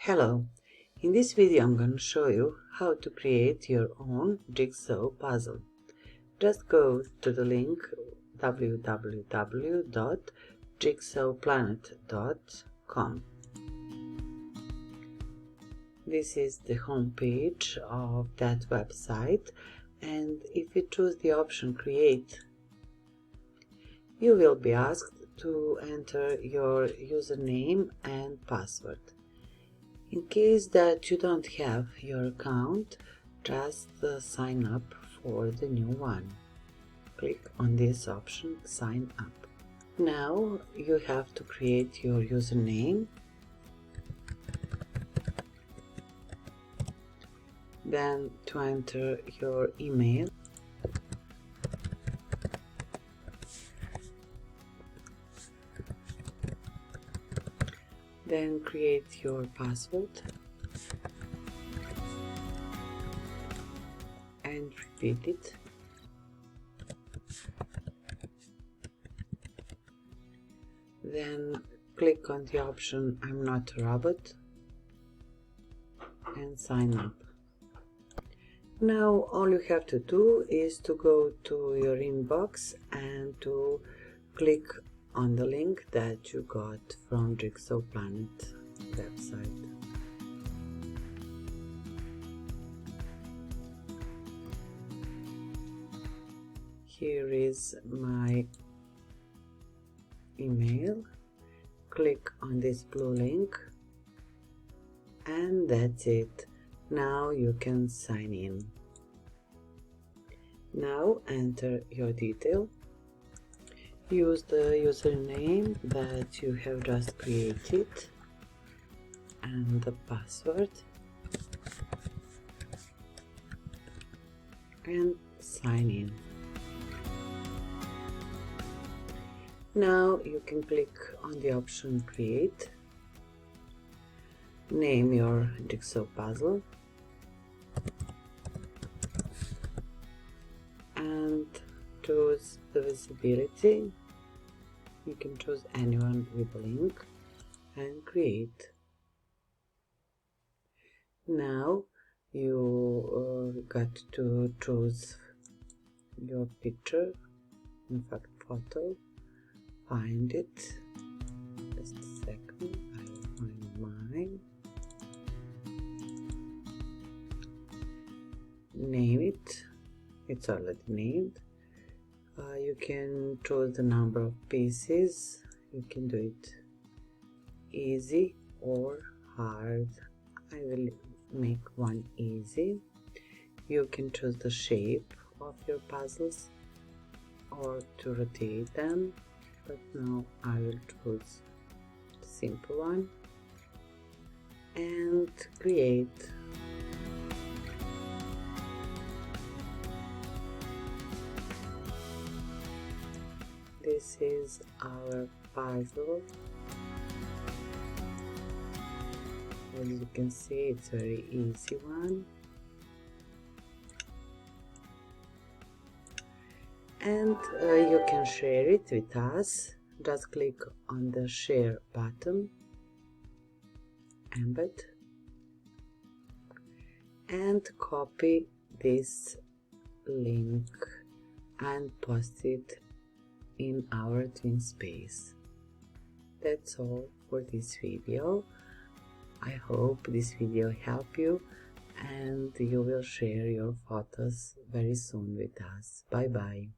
Hello, in this video I'm going to show you how to create your own jigsaw puzzle. Just go to the link www.jigsawplanet.com. This is the home page of that website, and if you choose the option Create, you will be asked to enter your username and password. In case that you don't have your account, just sign up for the new one. Click on this option, Sign Up. Now you have to create your username, then to enter your email, then create your password and repeat it. Then click on the option I'm not a robot and sign up. Now all you have to do is to go to your inbox and to click on the link that you got from Jigsaw Planet website. Here is my email. Click on this blue link and that's it. Now you can sign in. Now enter your detail. Use the username that you have just created and the password and sign in. Now you can click on the option Create, name your jigsaw puzzle and choose the visibility. You can choose anyone with a link and create. Now you got to choose your picture, in fact photo. Find it. Just a second, I will find mine. Name it. It's already named. You can choose the number of pieces. You can do it easy or hard. I will make one easy. You can choose the shape of your puzzles or to rotate them, but now I will choose the simple one and create. This is our puzzle. As you can see, it's a very easy one. And you can share it with us. Just click on the share button, embed, and copy this link and post it in our twin space. That's all for this video. I hope this video helped you and you will share your photos very soon with us. Bye bye.